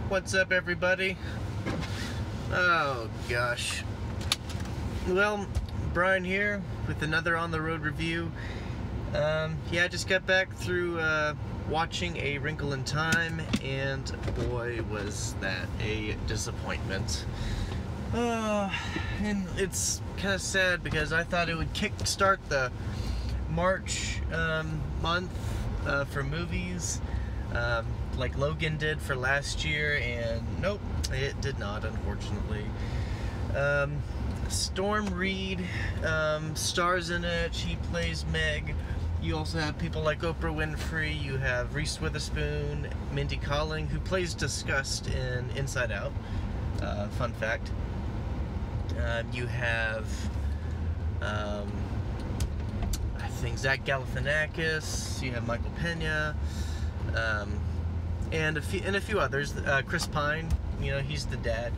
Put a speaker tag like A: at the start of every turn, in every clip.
A: What's up, everybody? Oh gosh. Well, Brian here with another on the road review. Yeah, I just got back through watching A Wrinkle in Time, and boy, was that a disappointment. And it's kind of sad because I thought it would kickstart the March month for movies, like Logan did for last year, and nope, it did not, unfortunately. Storm Reed stars in it. She plays Meg. You also have people like Oprah Winfrey. You have Reese Witherspoon, Mindy Kaling, who plays Disgust in Inside Out. Fun fact. You have I think Zach Galifianakis. You have Michael Pena, and a few others. Chris Pine, you know, he's the dad.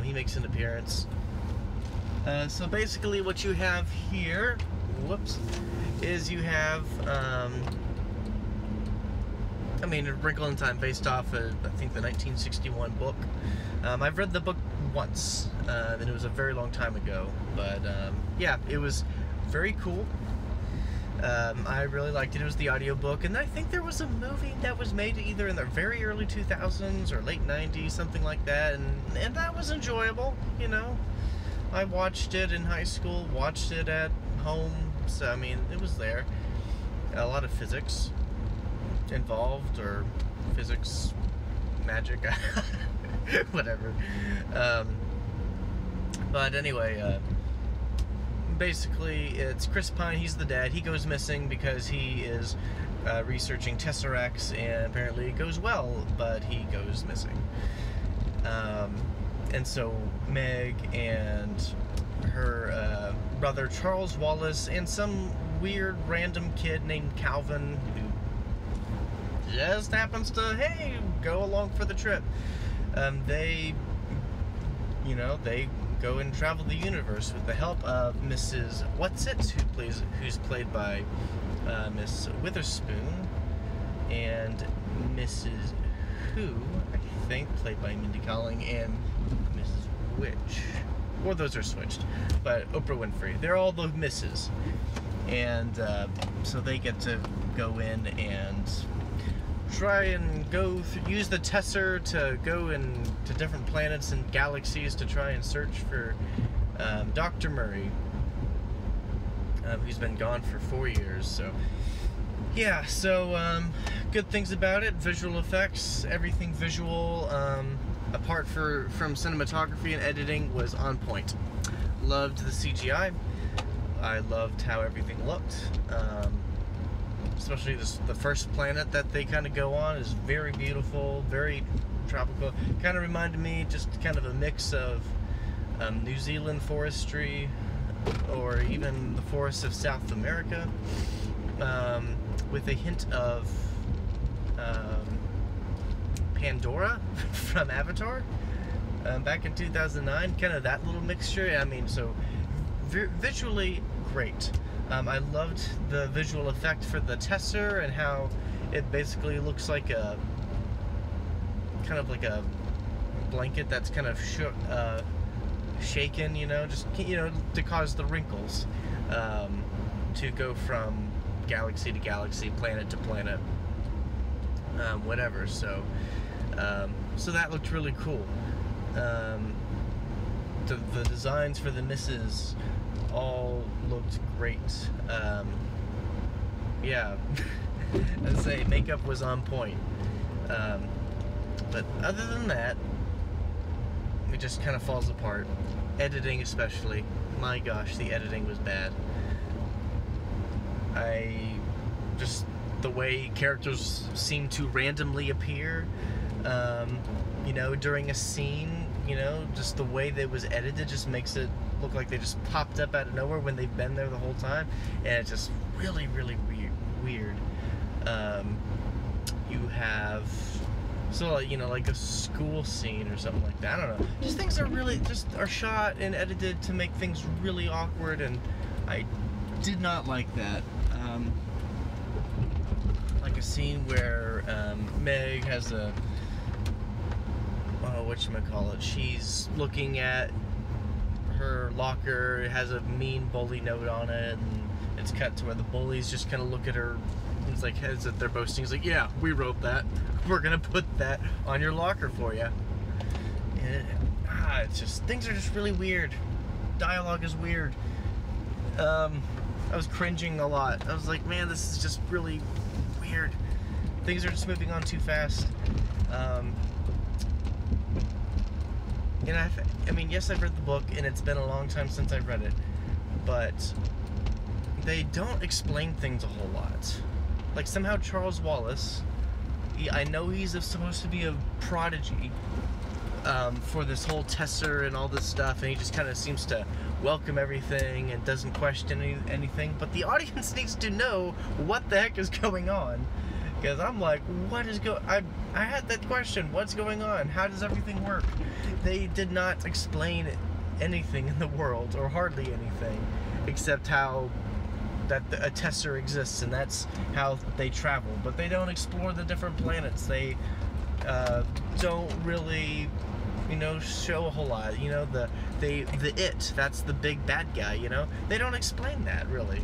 A: He makes an appearance. So basically, what you have here, is you have A Wrinkle in Time, based off of, I think, the 1961 book. I've read the book once, and it was a very long time ago, but yeah, it was very cool. I really liked it. It was the audiobook, and I think there was a movie that was made either in the very early 2000s or late 90s, something like that, and that was enjoyable, you know. I watched it in high school, watched it at home, so I mean, it was there. A lot of physics involved, or physics, magic, whatever. But anyway, basically, it's Chris Pine. He's the dad. He goes missing because he is researching Tesseracts, and apparently it goes well, but he goes missing. And so Meg and her brother Charles Wallace and some weird random kid named Calvin, who just happens to, hey, go along for the trip. They go and travel the universe with the help of Mrs. Whatsit, who's played by Miss Witherspoon, and Mrs. Who, I think, played by Mindy Kaling, and Mrs. Which, or those are switched, but Oprah Winfrey. They're all the misses, and so they get to go in and try and use the Tesser to go to different planets and galaxies to try and search for Dr. Murray, who's been gone for 4 years. So yeah, so good things about it: visual effects, everything visual, apart from cinematography and editing, was on point. Loved the CGI. I loved how everything looked. Especially the first planet that they kind of go on is very beautiful, very tropical. Kind of reminded me, just kind of a mix of New Zealand forestry, or even the forests of South America, with a hint of Pandora from Avatar back in 2009. Kind of that little mixture. I mean, so visually great. I loved the visual effect for the Tesser and how it basically looks like a kind of like a blanket that's kind of shaken, you know, just, you know, to cause the wrinkles, to go from galaxy to galaxy, planet to planet, whatever. So so that looked really cool. The designs for the misses all looked great. Yeah, I'd say makeup was on point. But other than that, it just kind of falls apart. Editing especially. My gosh, the editing was bad. The way characters seem to randomly appear, you know, during a scene, you know, just the way that it was edited just makes it look like they just popped up out of nowhere when they've been there the whole time, and it's just really, really weird. You have, so, you know, like a school scene or something like that. I don't know. Just things are shot and edited to make things really awkward, and I did not like that. Like a scene where Meg has whatchamacallit, she's looking at her locker. It has a mean bully note on it, and it's cut to where the bullies just kind of look at her. It's like heads that they're boasting. He's like, yeah, we wrote that. We're gonna put that on your locker for you. And it's just, things are just really weird. Dialogue is weird. I was cringing a lot. I was like, man, this is just really weird. Things are just moving on too fast. And I mean, yes, I've read the book, and it's been a long time since I've read it, but they don't explain things a whole lot. Like, somehow Charles Wallace, I know he's supposed to be a prodigy for this whole Tesser and all this stuff, and he just kind of seems to welcome everything and doesn't question anything, but the audience needs to know what the heck is going on. Because I'm like, what is I had that question. What's going on? How does everything work? They did not explain anything in the world, or hardly anything, except how that a Tesser exists, and that's how they travel. But they don't explore the different planets. They don't really, show a whole lot. The it, that's the big bad guy. They don't explain that really.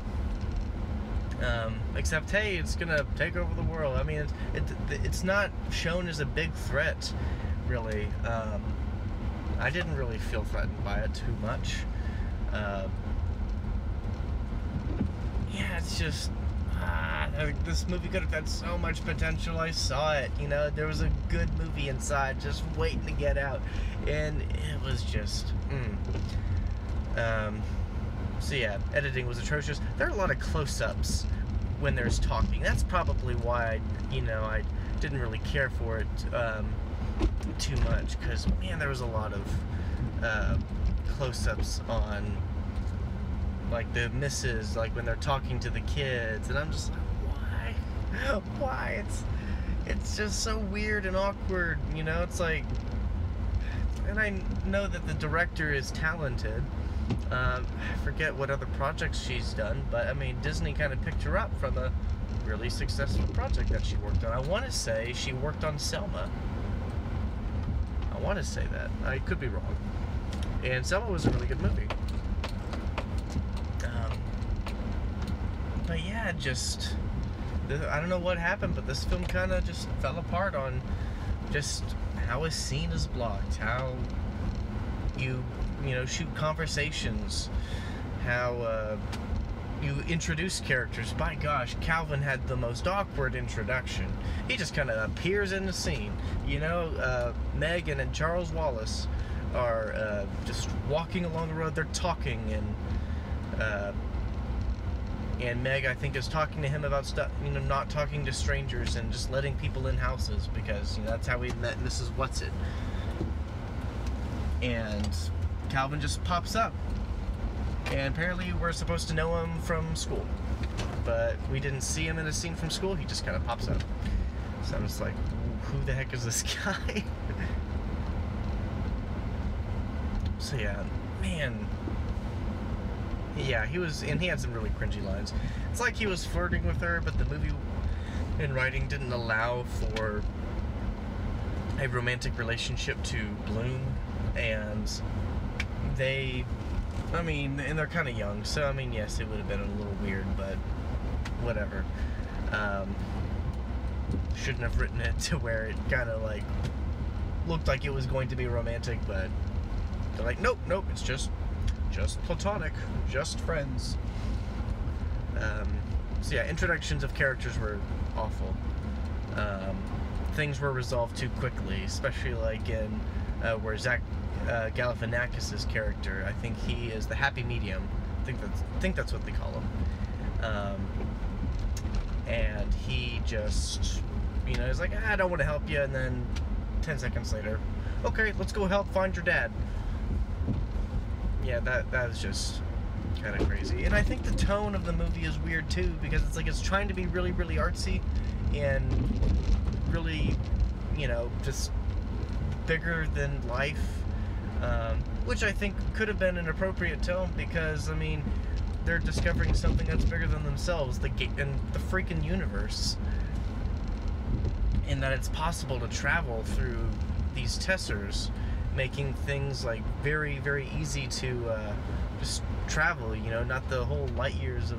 A: Except, hey, it's gonna take over the world. I mean, it's not shown as a big threat, really. I didn't really feel threatened by it too much. Yeah, it's just, this movie could have had so much potential. I saw it, there was a good movie inside just waiting to get out, and it was just, so yeah, editing was atrocious. There are a lot of close-ups when there's talking. That's probably why, I didn't really care for it too much, because, man, there was a lot of close-ups on, like, the misses, like, when they're talking to the kids, and I'm just like, why? It's just so weird and awkward, it's like, and I know that the director is talented. I forget what other projects she's done, but I mean, Disney kind of picked her up from a really successful project that she worked on. I want to say she worked on Selma. I want to say that. I could be wrong. And Selma was a really good movie. But yeah, I don't know what happened, but this film kind of just fell apart on just how a scene is blocked, how you shoot conversations, how you introduce characters. By gosh, Calvin had the most awkward introduction. He just kind of appears in the scene. Megan and Charles Wallace are just walking along the road. They're talking, and Meg, I think, is talking to him about stuff, not talking to strangers and just letting people in houses, because that's how we met Mrs. Whatsit. And Calvin just pops up, and apparently we're supposed to know him from school, but we didn't see him in a scene from school. He just kind of pops up. So I'm just like, who the heck is this guy? So yeah, man, yeah, he had some really cringy lines. It's like he was flirting with her, but the movie and writing didn't allow for a romantic relationship to bloom, and and they're kind of young, so I mean, yes, it would have been a little weird, but whatever. Shouldn't have written it to where it kind of like looked like it was going to be romantic, but they're like, nope, it's just platonic, just friends. So yeah, introductions of characters were awful. Things were resolved too quickly, especially like in where Zach Galifianakis' character, I think he is the happy medium. I think that's what they call him. And he just, he's like, I don't want to help you, and then 10 seconds later, okay, let's go help find your dad. Yeah, that was just kind of crazy. And I think the tone of the movie is weird too, because it's like it's trying to be really, really artsy and really, just bigger than life, which I think could have been an appropriate tone, because I mean, they're discovering something that's bigger than themselves, the freaking universe, and that it's possible to travel through these tessers, making things like very, very easy to just travel. You know, not the whole light years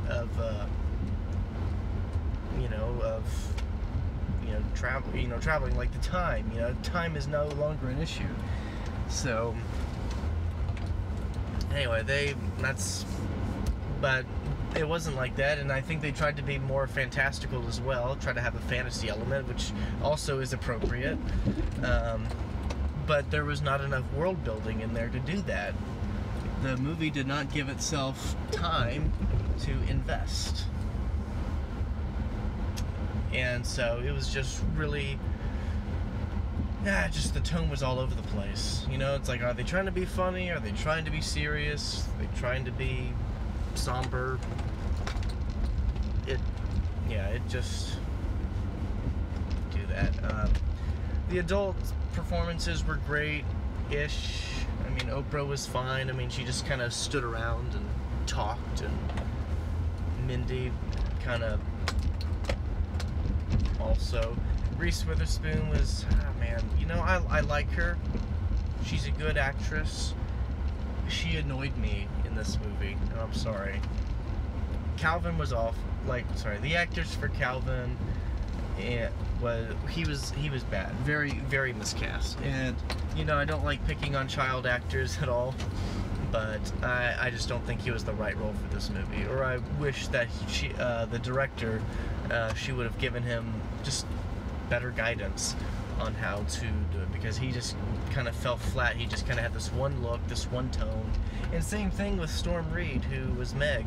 A: of traveling like the time. You know, time is no longer an issue. So anyway, but it wasn't like that, and I think they tried to be more fantastical as well, try to have a fantasy element, which also is appropriate, but there was not enough world building in there to do that. The movie did not give itself time to invest, and so it was just really, just the tone was all over the place. You know, it's like, are they trying to be funny? Are they trying to be serious? Are they trying to be somber? It just do that. The adult performances were great-ish. I mean, Oprah was fine. I mean, she just kind of stood around and talked, and Mindy kind of also. Reese Witherspoon was, man, you know, I like her. She's a good actress. She annoyed me in this movie, and I'm sorry. Calvin was off. The actors for Calvin, he was bad. Very, very miscast. And, you know, I don't like picking on child actors at all, but I just don't think he was the right role for this movie. Or I wish that the director, she would have given him just better guidance on how to do it, because he just kind of fell flat. He just kind of had this one look, this one tone. And same thing with Storm Reed, who was Meg,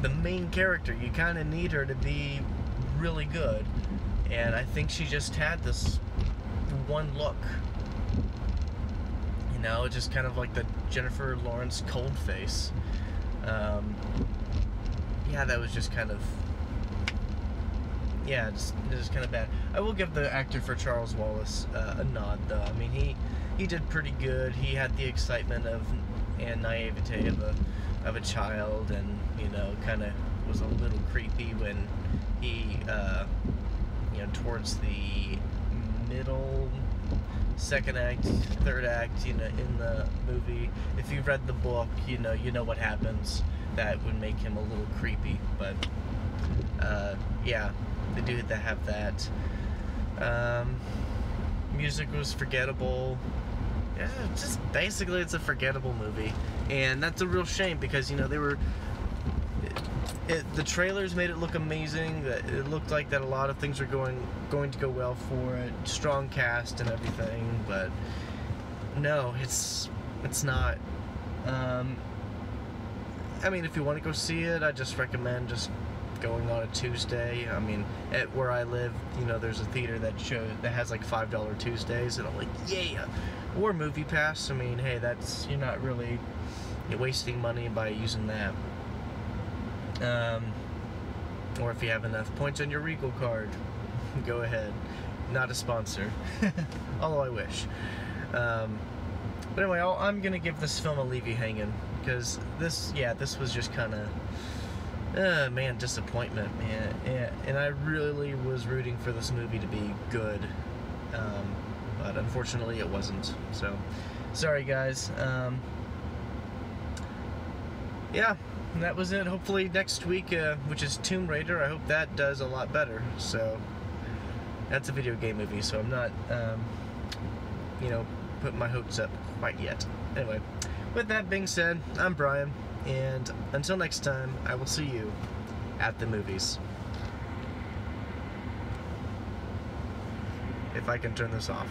A: the main character. You kind of need her to be really good, and I think she just had this one look. You know, just kind of like the Jennifer Lawrence cold face. That was just kind of, just kind of bad. I will give the actor for Charles Wallace a nod, though. I mean, he did pretty good. He had the excitement and naivete of a child, and, you know, kind of was a little creepy when he, towards the middle, second act, third act, in the movie. If you've read the book, you know what happens. That would make him a little creepy, but they do have that. Music was forgettable. Yeah, just basically it's a forgettable movie, and that's a real shame, because, you know, the trailers made it look amazing. That it looked like that a lot of things were going to go well for it. Strong cast and everything, but no, it's not. I mean, if you want to go see it, I just recommend just going on a Tuesday. I mean, at where I live, you know, there's a theater that has like $5 Tuesdays, and I'm like, yeah. Or Movie Pass. I mean, hey, you're not really wasting money by using that. Or if you have enough points on your Regal card, go ahead. Not a sponsor, although I wish. But anyway, I'm gonna give this film a leave you hanging, because this was just kind of, man, disappointment, man. And I really was rooting for this movie to be good, but unfortunately it wasn't. So, sorry guys. And that was it. Hopefully next week, which is Tomb Raider, I hope that does a lot better. So, that's a video game movie, so I'm not, putting my hopes up quite yet. Anyway, with that being said, I'm Brian, and until next time, I will see you at the movies. If I can turn this off.